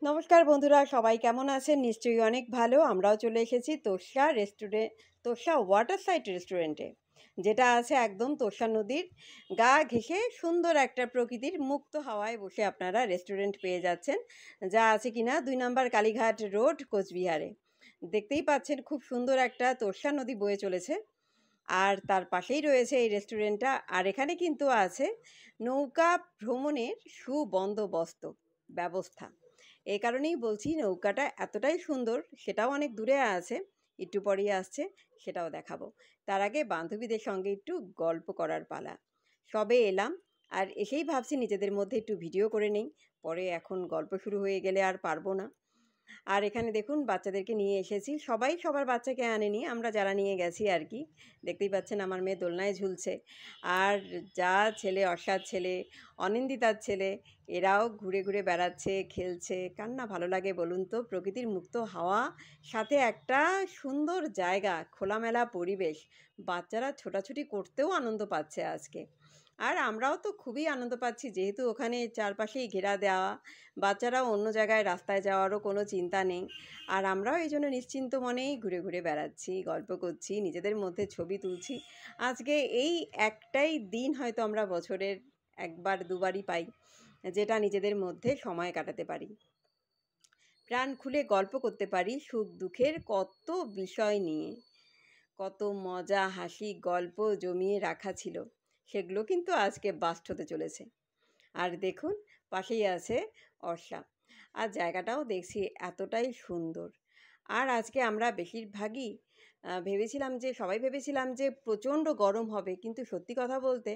নমস্কার বন্ধুরা, সবাই কেমন আছেন? নিশ্চয়ই অনেক ভালো। আমরাও চলে এসেছি তোর্ষা ওয়াটার সাইড রেস্টুরেন্টে, যেটা আছে একদম তোর্ষা নদীর গা ঘেঁষে সুন্দর একটা প্রকৃতির মুক্ত হাওয়ায় বসে আপনারা রেস্টুরেন্ট পেয়ে যাচ্ছেন, যা আছে কিনা 2 নম্বর কালীঘাট রোড, কোচবিহারে। দেখতেই পাচ্ছেন খুব সুন্দর একটা তোর্ষা নদী বয়ে চলেছে, আর তার পাশেই রয়েছে এই রেস্টুরেন্টটা। আর এখানে কিন্তু আছে নৌকা ভ্রমণের সুবন্দোবস্ত ব্যবস্থা। এই কারণেই বলছি নৌকাটা এতটাই সুন্দর, সেটাও অনেক দূরে আছে, একটু পরেই আসছে, সেটাও দেখাবো। তার আগে বান্ধবীদের সঙ্গে একটু গল্প করার পালা। সবে এলাম, আর এসেই ভাবছি নিজেদের মধ্যে একটু ভিডিও করে নেই, পরে এখন গল্প শুরু হয়ে গেলে আর পারবো না। আর এখানে দেখুন বাচ্চাদেরকে নিয়ে এসেছি, সবাই সবার বাচ্চাকে আনেনি, আমরা যারা নিয়ে গেছি আর কি। দেখতেই পাচ্ছেন আমার মেয়ে দোলনায় ঝুলছে, আর যা ছেলে, অর্ষার ছেলে, অনিন্দিতার ছেলে, এরাও ঘুরে ঘুরে বেড়াচ্ছে, খেলছে। কার না ভালো লাগে বলুন তো? প্রকৃতির মুক্ত হাওয়া, সাথে একটা সুন্দর জায়গা, খোলামেলা পরিবেশ, বাচ্চারা ছোটাছুটি করতেও আনন্দ পাচ্ছে আজকে। আর আমরাও তো খুবই আনন্দ পাচ্ছি, যেহেতু ওখানে চারপাশেই ঘেরা দেওয়া, বাচ্চারাও অন্য জায়গায় রাস্তায় যাওয়ারও কোনো চিন্তা নেই। আর আমরাও এই জন্য নিশ্চিন্ত মনেই ঘুরে ঘুরে বেড়াচ্ছি, গল্প করছি, নিজেদের মধ্যে ছবি তুলছি। আজকে এই একটাই দিন হয়তো আমরা বছরের একবার দুবারই পাই, যেটা নিজেদের মধ্যে সময় কাটাতে পারি, প্রাণ খুলে গল্প করতে পারি সুখ দুঃখের কত বিষয় নিয়ে। কত মজা, হাসি, গল্প জমিয়ে রাখা ছিল, সেগুলো কিন্তু আজকে বাস্ট হতে চলেছে। আর দেখুন পাশেই আছে অর্ষা, আর জায়গাটাও দেখছি এতটাই সুন্দর। আর আজকে আমরা বেশিরভাগই সবাই ভেবেছিলাম যে প্রচণ্ড গরম হবে, কিন্তু সত্যি কথা বলতে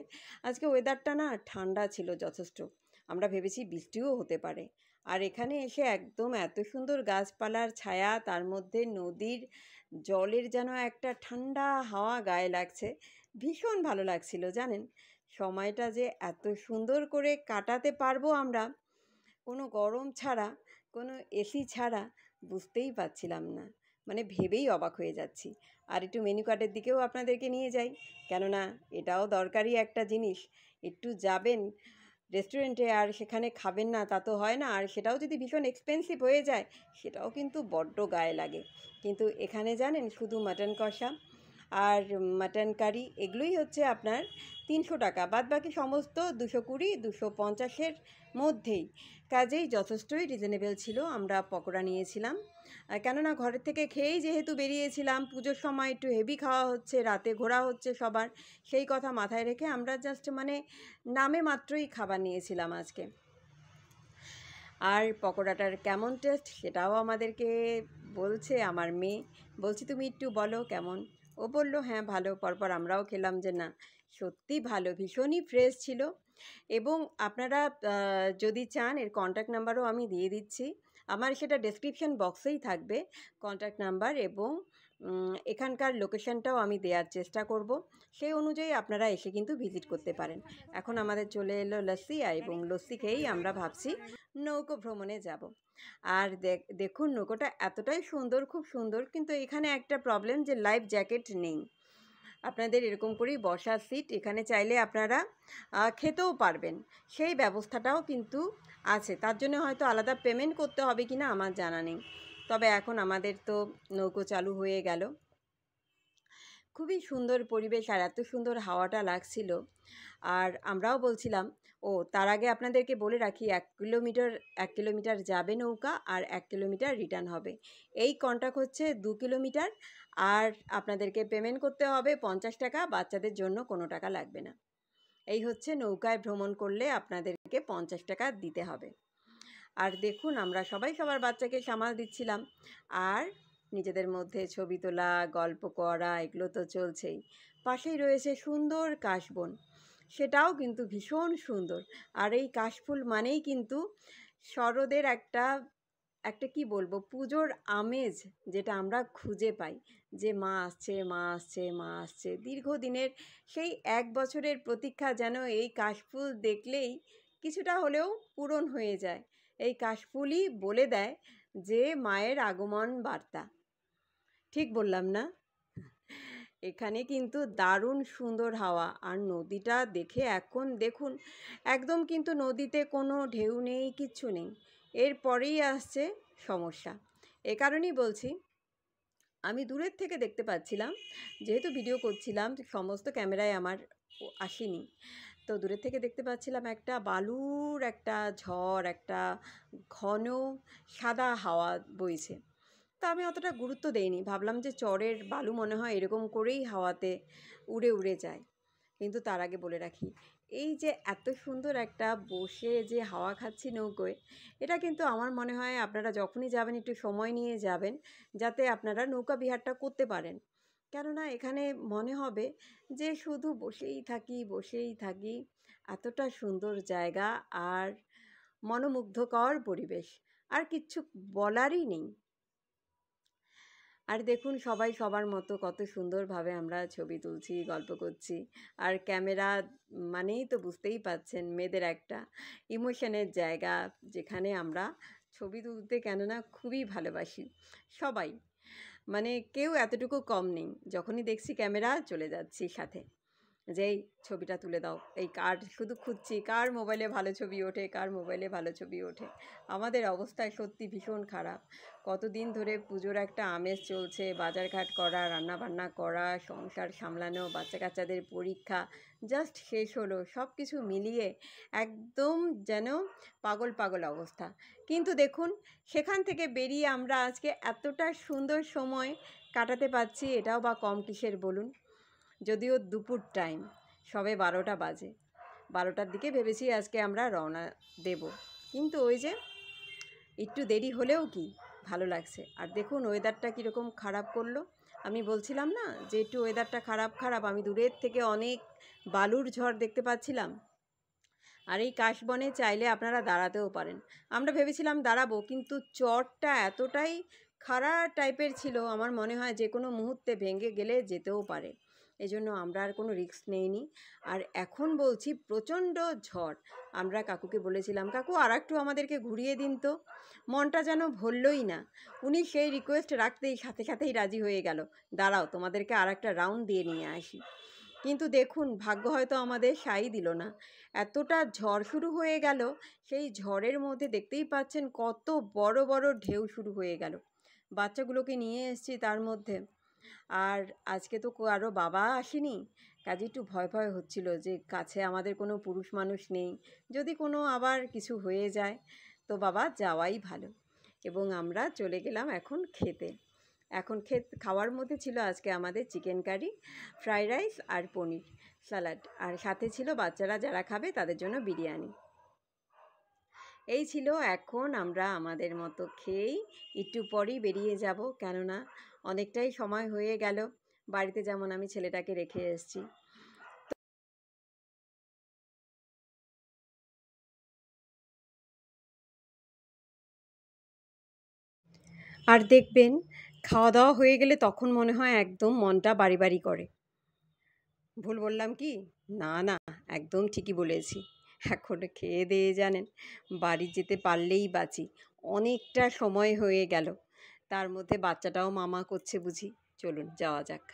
আজকে ওয়েদারটা না ঠান্ডা ছিল যথেষ্ট। আমরা ভেবেছি বৃষ্টিও হতে পারে। আর এখানে এসে একদম এত সুন্দর গাছপালার ছায়া, তার মধ্যে নদীর জলের যেন একটা ঠান্ডা হাওয়া গায়ে লাগছে, ভীষণ ভালো লাগছিল জানেন। সময়টা যে এত সুন্দর করে কাটাতে পারবো আমরা, কোনো গরম ছাড়া, কোনো এসি ছাড়া, বুঝতেই পারছিলাম না। মানে ভেবেই অবাক হয়ে যাচ্ছি। আর একটু মেনু কার্ডের দিকেও আপনাদেরকে নিয়ে যাই, কেননা এটাও দরকারি একটা জিনিস। একটু যাবেন রেস্টুরেন্টে আর সেখানে খাবেন না তা তো হয় না, আর সেটাও যদি ভীষণ এক্সপেন্সিভ হয়ে যায়, সেটাও কিন্তু বড্ড গায়ে লাগে। কিন্তু এখানে জানেন শুধু মাটন কষা আর মাটন কারি, এগুলোই হচ্ছে আপনার 300 টাকা, বাদ বাকি সমস্ত 220, 250-এর মধ্যেই। কাজেই যথেষ্টই রিজনেবল ছিল। আমরা পকোড়া নিয়েছিলাম, কেননা ঘরের থেকে খেয়েই যেহেতু বেরিয়েছিলাম, পুজোর সময় একটু হেভি খাওয়া হচ্ছে, রাতে ঘোরা হচ্ছে সবার, সেই কথা মাথায় রেখে আমরা জাস্ট নামে মাত্রই খাবার নিয়েছিলাম আজকে। আর পকোড়াটার কেমন টেস্ট সেটাও আমাদেরকে বলছে আমার মেয়ে। বলছি তুমি একটু বলো কেমন। ও বলল হ্যাঁ ভালো। পরপর আমরাও খেলাম যে না, সত্যি ভালো, ভীষণই ফ্রেশ ছিল। এবং আপনারা যদি চান, এর কন্ট্যাক্ট নাম্বারও আমি দিয়ে দিচ্ছি, আমার সেটা ডেসক্রিপশন বক্সেই থাকবে কন্ট্যাক্ট নাম্বার, এবং এখানকার লোকেশনটাও আমি দেওয়ার চেষ্টা করব। সেই অনুযায়ী আপনারা এসে কিন্তু ভিজিট করতে পারেন। এখন আমাদের চলে এলো লস্যি, এবং লস্যি খেয়েই আমরা ভাবছি নৌকো ভ্রমণে যাব। আর দেখুন নৌকোটা এতটাই সুন্দর, খুব সুন্দর, কিন্তু এখানে একটা প্রবলেম যে লাইফ জ্যাকেট নেই। আপনাদের এরকম করেই বসার সিট, এখানে চাইলে আপনারা খেতেও পারবেন, সেই ব্যবস্থাটাও কিন্তু আছে। তার জন্য হয়তো আলাদা পেমেন্ট করতে হবে কি না আমার জানা নেই, তবে এখন আমাদের তো নৌকো চালু হয়ে গেল। খুবই সুন্দর পরিবেশ, আর এত সুন্দর হাওয়াটা লাগছিল। আর আমরাও বলছিলাম, তার আগে আপনাদেরকে বলে রাখি, 1 কিলোমিটার যাবে নৌকা, আর 1 কিলোমিটার রিটার্ন হবে। এই কন্ট্যাক্ট হচ্ছে 2 কিলোমিটার, আর আপনাদেরকে পেমেন্ট করতে হবে 50 টাকা, বাচ্চাদের জন্য কোনো টাকা লাগবে না। এই হচ্ছে নৌকায় ভ্রমণ করলে আপনাদেরকে 50 টাকা দিতে হবে। আর দেখুন আমরা সবাই সবার বাচ্চাকে সামাল দিচ্ছিলাম, আর নিজেদের মধ্যে ছবি তোলা, গল্প করা, এগুলো তো চলছেই। পাশেই রয়েছে সুন্দর কাশবন, সেটাও কিন্তু ভীষণ সুন্দর। আর এই কাশফুল মানেই কিন্তু শরতের একটা একটা কি বলবো, পুজোর আমেজ, যেটা আমরা খুঁজে পাই, যে মা আসছে, মা আসছে, মা আসছে। দীর্ঘদিনের সেই 1 বছরের প্রতীক্ষা যেন এই কাশফুল দেখলেই কিছুটা হলেও পূরণ হয়ে যায়। এই কাশফুলই বলে দেয় যে মায়ের আগমন বার্তা। ঠিক বললাম না? এখানে কিন্তু দারুণ সুন্দর হাওয়া, আর নদীটা দেখে এখন দেখুন, একদম কিন্তু নদীতে কোনো ঢেউ নেই, কিচ্ছু নেই, এরপরেই আসছে সমস্যা। এ কারণেই বলছি, আমি দূরের থেকে দেখতে পাচ্ছিলাম, যেহেতু ভিডিও করছিলাম সমস্ত ক্যামেরায় আমার আসেনি, তো দূরের থেকে দেখতে পাচ্ছিলাম একটা বালুর একটা ঝড়, একটা ঘন সাদা হাওয়া বইছে। তা আমি অতটা গুরুত্ব দেইনি, ভাবলাম যে চরের বালু মনে হয় এরকম করেই হাওয়াতে উড়ে উড়ে যায়। কিন্তু তার আগে বলে রাখি, এই যে এত সুন্দর একটা বসে যে হাওয়া খাচ্ছি নৌকোয়, এটা কিন্তু আমার মনে হয় আপনারা যখনই যাবেন একটু সময় নিয়ে যাবেন, যাতে আপনারা নৌকা বিহারটা করতে পারেন। কেননা এখানে মনে হবে যে শুধু বসেই থাকি বসেই থাকি। এতটা সুন্দর জায়গা আর মনোমুগ্ধকর পরিবেশ, আর কিচ্ছু বলারই নেই। আর দেখুন সবাই সবার মতো কত সুন্দরভাবে আমরা ছবি তুলছি, গল্প করছি। আর ক্যামেরা মানেই তো বুঝতেই পাচ্ছেন মেয়েদের একটা ইমোশনের জায়গা, যেখানে আমরা ছবি তুলতে কেননা খুবই ভালোবাসি সবাই। মানে কেউ এতটুকু কম নেই, যখনই দেখছি ক্যামেরা চলে যাচ্ছি সাথে, যেই ছবিটা তুলে দাও। এই কার শুধু খুঁজছি কার মোবাইলে ভালো ছবি ওঠে, কার মোবাইলে ভালো ছবি ওঠে। আমাদের অবস্থা সত্যি ভীষণ খারাপ। কতদিন ধরে পুজোর একটা আমেজ চলছে, বাজারঘাট করা, রান্নাবান্না করা, সংসার সামলানো, বাচ্চা কাচ্চাদের পরীক্ষা জাস্ট শেষ হলো, সব কিছু মিলিয়ে একদম যেন পাগল পাগল অবস্থা। কিন্তু দেখুন সেখান থেকে বেরিয়ে আমরা আজকে এতটা সুন্দর সময় কাটাতে পারছি, এটাও বা কম কিসের বলুন। যদিও দুপুর টাইম, সবে 12টা বাজে, 12টার দিকে ভেবেছি আজকে আমরা রওনা দেব, কিন্তু ওই যে একটু দেরি হলেও কি ভালো লাগছে। আর দেখুন ওয়েদারটা কীরকম খারাপ করলো। আমি বলছিলাম না যে একটু ওয়েদারটা খারাপ খারাপ, আমি দূরের থেকে অনেক বালুর ঝড় দেখতে পাচ্ছিলাম। আর এই কাশবনে চাইলে আপনারা দাঁড়াতেও পারেন। আমরা ভেবেছিলাম দাঁড়াবো, কিন্তু চরটা এতটাই খাড়া টাইপের ছিল, আমার মনে হয় যে কোনো মুহূর্তে ভেঙে গেলে যেতেও পারে। এজন্য আমরা আর কোনো রিস্ক নেইনি। আর এখন বলছি প্রচণ্ড ঝড়। আমরা কাকুকে বলেছিলাম, কাকু আর একটু আমাদেরকে ঘুরিয়ে দিন তো। মনটা যেন ভরলই না। উনি সেই রিকোয়েস্ট রাখতেই সাথে সাথেই রাজি হয়ে গেল, দাঁড়াও তোমাদেরকে আর একটা রাউন্ড দিয়ে নিয়ে আসি। কিন্তু দেখুন ভাগ্য হয়তো আমাদের সাই দিল না, এতটা ঝড় শুরু হয়ে গেল। সেই ঝড়ের মধ্যে দেখতেই পাচ্ছেন কত বড় বড় ঢেউ শুরু হয়ে গেল। বাচ্চাগুলোকে নিয়ে এসেছি তার মধ্যে। আর আজকে তো কারো বাবা আসেনি, কাজে একটু ভয় ভয় হচ্ছিল যে কাছে আমাদের কোনো পুরুষ মানুষ নেই, যদি কোনো আবার কিছু হয়ে যায় তো বাবা যাওয়াই ভালো। এবং আমরা চলে গেলাম এখন খেতে। এখন খাওয়ার মধ্যে ছিল আজকে আমাদের চিকেন কারি, ফ্রাইড রাইস আর পনির, স্যালাড, আর সাথে ছিল বাচ্চারা যারা খাবে তাদের জন্য বিরিয়ানি। এই ছিল। এখন আমরা আমাদের মতো খেয়েই একটু পরেই বেরিয়ে যাব, কেননা অনেকটাই সময় হয়ে গেল। বাড়িতে যেমন আমি ছেলেটাকে রেখে এসেছি। আর দেখবেন খাওয়া দাওয়া হয়ে গেলে তখন মনে হয় একদম মনটা বাড়ি বাড়ি করে। ভুল বললাম কি? না না, একদম ঠিকই বলেছি। এখন খেয়ে দিয়ে জানেন বাড়ি যেতে পারলেই বাঁচি। অনেকটা সময় হয়ে গেল, তার মধ্যে বাচ্চাটাও মামা করছে বুঝি। চলুন যাওয়া যাক।